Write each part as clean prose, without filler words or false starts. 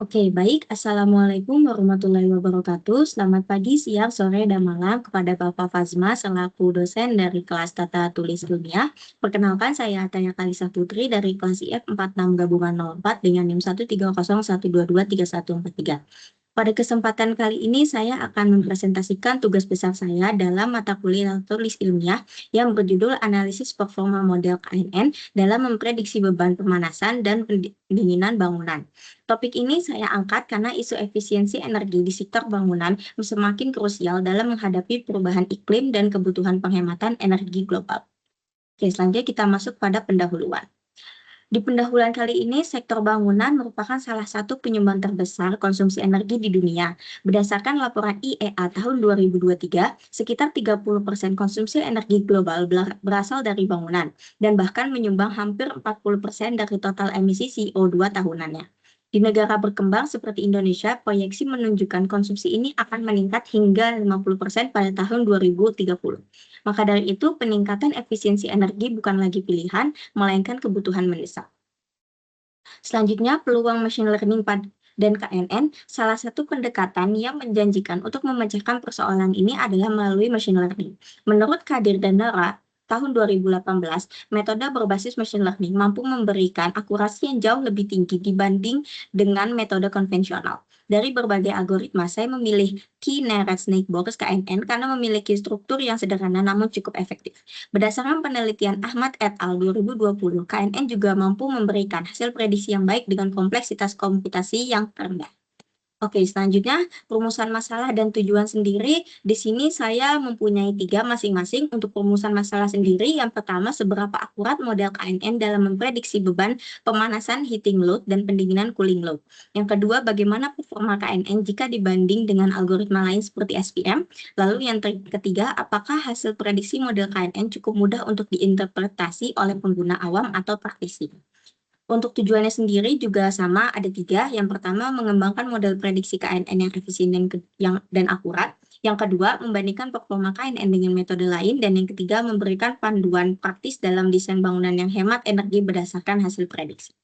Oke, baik. Assalamualaikum warahmatullahi wabarakatuh. Selamat pagi, siang, sore, dan malam kepada Bapak Fazma selaku dosen dari kelas Tata Tulis Ilmiah. Perkenalkan, saya Ataya Kalisa Putri dari kelas IF 46 Gabungan 04 dengan NIM 13012234143. Pada kesempatan kali ini, saya akan mempresentasikan tugas besar saya dalam mata kuliah tulis ilmiah yang berjudul Analisis Performa Model KNN dalam memprediksi beban pemanasan dan pendinginan bangunan. Topik ini saya angkat karena isu efisiensi energi di sektor bangunan semakin krusial dalam menghadapi perubahan iklim dan kebutuhan penghematan energi global. Oke, selanjutnya kita masuk pada pendahuluan. Di pendahuluan kali ini, sektor bangunan merupakan salah satu penyumbang terbesar konsumsi energi di dunia. Berdasarkan laporan IEA tahun 2023, sekitar 30% konsumsi energi global berasal dari bangunan, dan bahkan menyumbang hampir 40% dari total emisi CO2 tahunannya. Di negara berkembang seperti Indonesia, proyeksi menunjukkan konsumsi ini akan meningkat hingga 50% pada tahun 2030. Maka dari itu, peningkatan efisiensi energi bukan lagi pilihan, melainkan kebutuhan mendesak. Selanjutnya, peluang machine learning dan KNN, salah satu pendekatan yang menjanjikan untuk memecahkan persoalan ini adalah melalui machine learning. Menurut Kadir dan Nora, tahun 2018, metode berbasis machine learning mampu memberikan akurasi yang jauh lebih tinggi dibanding dengan metode konvensional. Dari berbagai algoritma, saya memilih Key-Nearest Neighbors KNN karena memiliki struktur yang sederhana namun cukup efektif. Berdasarkan penelitian Ahmad et al. 2020, KNN juga mampu memberikan hasil prediksi yang baik dengan kompleksitas komputasi yang rendah. Oke, selanjutnya perumusan masalah dan tujuan sendiri. Di sini saya mempunyai 3 masing-masing. Untuk perumusan masalah sendiri, yang pertama seberapa akurat model KNN dalam memprediksi beban pemanasan heating load dan pendinginan cooling load. Yang kedua, bagaimana performa KNN jika dibanding dengan algoritma lain seperti SPM. Lalu yang ketiga, apakah hasil prediksi model KNN cukup mudah untuk diinterpretasi oleh pengguna awam atau praktisi. Untuk tujuannya sendiri juga sama, ada 3. Yang pertama, mengembangkan model prediksi KNN yang efisien dan akurat. Yang kedua, membandingkan performa KNN dengan metode lain. Dan yang ketiga, memberikan panduan praktis dalam desain bangunan yang hemat energi berdasarkan hasil prediksi.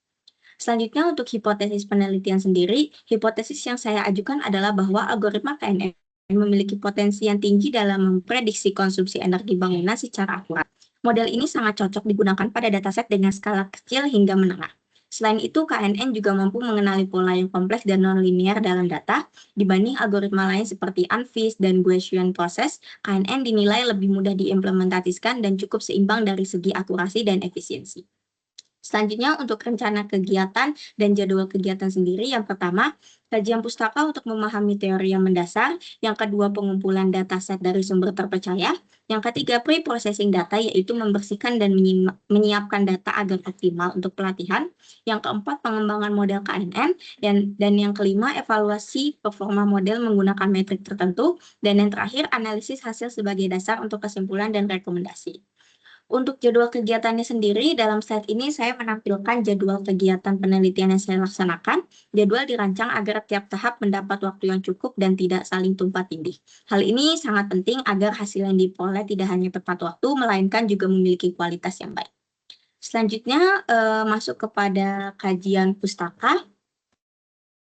Selanjutnya, untuk hipotesis penelitian sendiri, hipotesis yang saya ajukan adalah bahwa algoritma KNN memiliki potensi yang tinggi dalam memprediksi konsumsi energi bangunan secara akurat. Model ini sangat cocok digunakan pada dataset dengan skala kecil hingga menengah. Selain itu, KNN juga mampu mengenali pola yang kompleks dan nonlinear dalam data. Dibanding algoritma lain seperti UNFIS dan Gaussian process, KNN dinilai lebih mudah diimplementasikan dan cukup seimbang dari segi akurasi dan efisiensi. Selanjutnya, untuk rencana kegiatan dan jadwal kegiatan sendiri, yang pertama, kajian pustaka untuk memahami teori yang mendasar. Yang kedua, pengumpulan dataset dari sumber terpercaya. Yang ketiga, pre-processing data, yaitu membersihkan dan menyiapkan data agar optimal untuk pelatihan. Yang keempat, pengembangan model KNN. Dan yang kelima, evaluasi performa model menggunakan metrik tertentu. Dan yang terakhir, analisis hasil sebagai dasar untuk kesimpulan dan rekomendasi. Untuk jadwal kegiatannya sendiri, dalam slide ini saya menampilkan jadwal kegiatan penelitian yang saya laksanakan. Jadwal dirancang agar tiap tahap mendapat waktu yang cukup dan tidak saling tumpang tindih. Hal ini sangat penting agar hasil yang diperoleh tidak hanya tepat waktu, melainkan juga memiliki kualitas yang baik. Selanjutnya, masuk kepada kajian pustaka,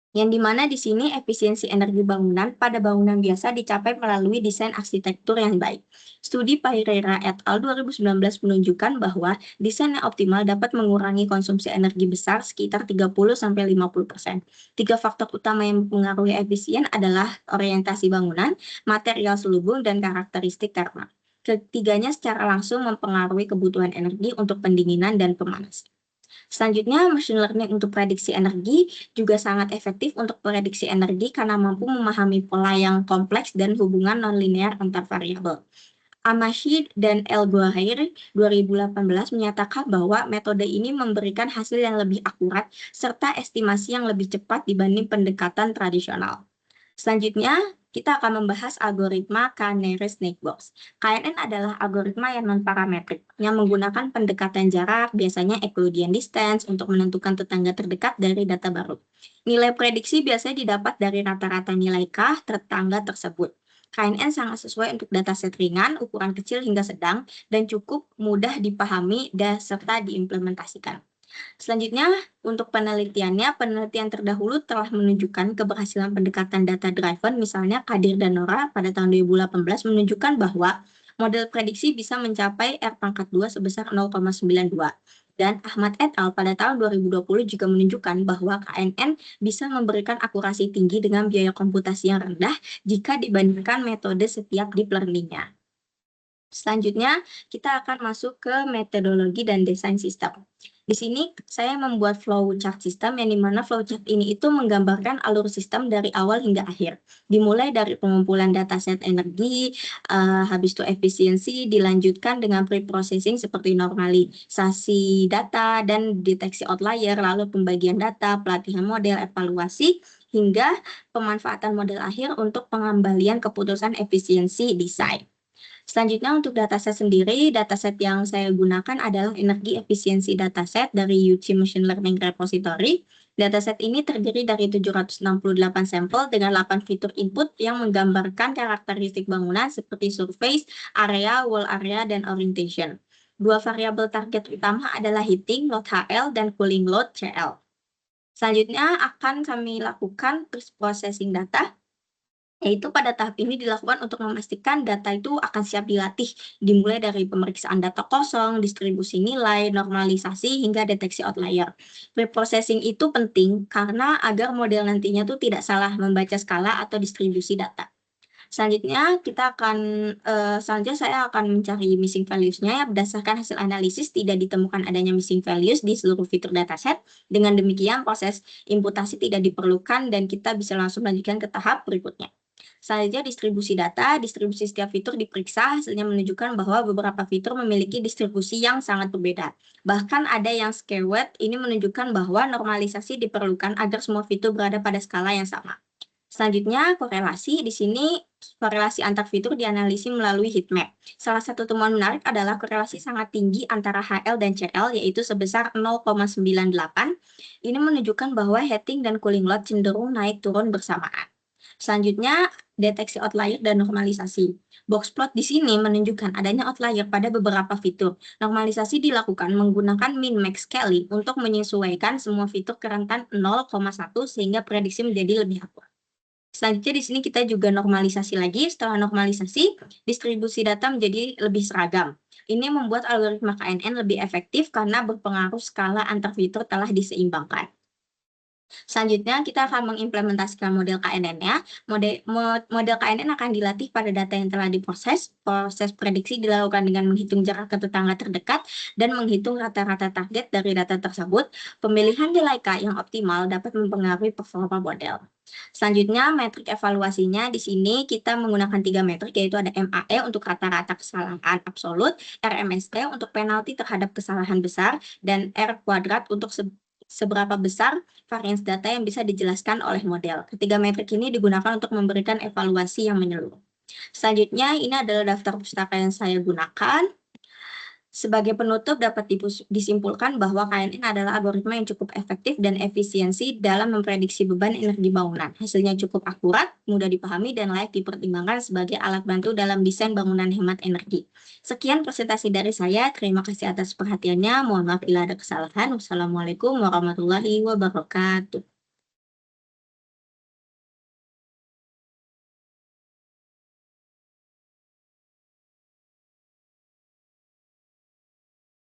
yang dimana di sini efisiensi energi bangunan pada bangunan biasa dicapai melalui desain arsitektur yang baik. Studi Pereira et al. 2019 menunjukkan bahwa desain yang optimal dapat mengurangi konsumsi energi besar sekitar 30-50%. 3 faktor utama yang mempengaruhi efisien adalah orientasi bangunan, material selubung, dan karakteristik karma. Ketiganya secara langsung mempengaruhi kebutuhan energi untuk pendinginan dan pemanasan. Selanjutnya, machine learning untuk prediksi energi juga sangat efektif untuk prediksi energi karena mampu memahami pola yang kompleks dan hubungan nonlinear antar variabel. Amashi dan El Gouhair 2018 menyatakan bahwa metode ini memberikan hasil yang lebih akurat serta estimasi yang lebih cepat dibanding pendekatan tradisional. Selanjutnya, kita akan membahas algoritma K-nearest neighbors. KNN adalah algoritma yang non-parametrik, yang menggunakan pendekatan jarak, biasanya Euclidean distance, untuk menentukan tetangga terdekat dari data baru. Nilai prediksi biasanya didapat dari rata-rata nilai K tetangga tersebut. KNN sangat sesuai untuk dataset ringan, ukuran kecil hingga sedang, dan cukup mudah dipahami dan serta diimplementasikan. Selanjutnya, untuk penelitiannya, penelitian terdahulu telah menunjukkan keberhasilan pendekatan data driven, misalnya Kadir dan Nora pada tahun 2018 menunjukkan bahwa model prediksi bisa mencapai R pangkat 2 sebesar 0,92. Dan Ahmad et al. Pada tahun 2020 juga menunjukkan bahwa KNN bisa memberikan akurasi tinggi dengan biaya komputasi yang rendah jika dibandingkan metode setiap deep learning-nya. Selanjutnya, kita akan masuk ke metodologi dan desain sistem. Di sini saya membuat flowchart sistem yang dimana flowchart ini itu menggambarkan alur sistem dari awal hingga akhir. Dimulai dari pengumpulan dataset energi, habis itu efisiensi, dilanjutkan dengan pre-processing seperti normalisasi data dan deteksi outlier, lalu pembagian data, pelatihan model, evaluasi, hingga pemanfaatan model akhir untuk pengembalian keputusan efisiensi desain. Selanjutnya untuk dataset sendiri, dataset yang saya gunakan adalah energi efisiensi dataset dari UC Machine Learning Repository. Dataset ini terdiri dari 768 sampel dengan 8 fitur input yang menggambarkan karakteristik bangunan seperti surface, area, wall area, dan orientation. Dua variabel target utama adalah heating load HL dan cooling load CL. Selanjutnya akan kami lakukan processing data, yaitu pada tahap ini dilakukan untuk memastikan data itu akan siap dilatih, dimulai dari pemeriksaan data kosong, distribusi nilai, normalisasi, hingga deteksi outlier. Preprocessing itu penting karena agar model nantinya tuh tidak salah membaca skala atau distribusi data. Selanjutnya saya akan mencari missing values-nya ya, berdasarkan hasil analisis tidak ditemukan adanya missing values di seluruh fitur dataset. Dengan demikian proses imputasi tidak diperlukan dan kita bisa langsung lanjutkan ke tahap berikutnya. Selanjutnya distribusi data, distribusi setiap fitur diperiksa, hasilnya menunjukkan bahwa beberapa fitur memiliki distribusi yang sangat berbeda. Bahkan ada yang skewed, ini menunjukkan bahwa normalisasi diperlukan agar semua fitur berada pada skala yang sama. Selanjutnya, korelasi. Di sini korelasi antar fitur dianalisis melalui heatmap. Salah satu temuan menarik adalah korelasi sangat tinggi antara HL dan CL, yaitu sebesar 0,98. Ini menunjukkan bahwa heating dan cooling load cenderung naik turun bersamaan. Selanjutnya, deteksi outlier dan normalisasi. Box plot di sini menunjukkan adanya outlier pada beberapa fitur. Normalisasi dilakukan menggunakan min-max scaling untuk menyesuaikan semua fitur ke rentan 0,1 sehingga prediksi menjadi lebih akurat. Selanjutnya di sini kita juga normalisasi lagi. Setelah normalisasi, distribusi data menjadi lebih seragam. Ini membuat algoritma KNN lebih efektif karena berpengaruh skala antar fitur telah diseimbangkan. Selanjutnya, kita akan mengimplementasikan model KNN-nya. Model KNN akan dilatih pada data yang telah diproses. Proses prediksi dilakukan dengan menghitung jarak ke tetangga terdekat dan menghitung rata-rata target dari data tersebut. Pemilihan nilai K yang optimal dapat mempengaruhi performa model. Selanjutnya, metrik evaluasinya di sini kita menggunakan 3 metrik, yaitu ada MAE untuk rata-rata kesalahan absolut, RMSE untuk penalti terhadap kesalahan besar, dan R kuadrat untuk seberapa besar varians data yang bisa dijelaskan oleh model. Ketiga metrik ini digunakan untuk memberikan evaluasi yang menyeluruh. Selanjutnya, ini adalah daftar pustaka yang saya gunakan. Sebagai penutup, dapat disimpulkan bahwa KNN adalah algoritma yang cukup efektif dan efisiensi dalam memprediksi beban energi bangunan. Hasilnya cukup akurat, mudah dipahami, dan layak dipertimbangkan sebagai alat bantu dalam desain bangunan hemat energi. Sekian presentasi dari saya. Terima kasih atas perhatiannya. Mohon maaf bila ada kesalahan. Wassalamualaikum warahmatullahi wabarakatuh.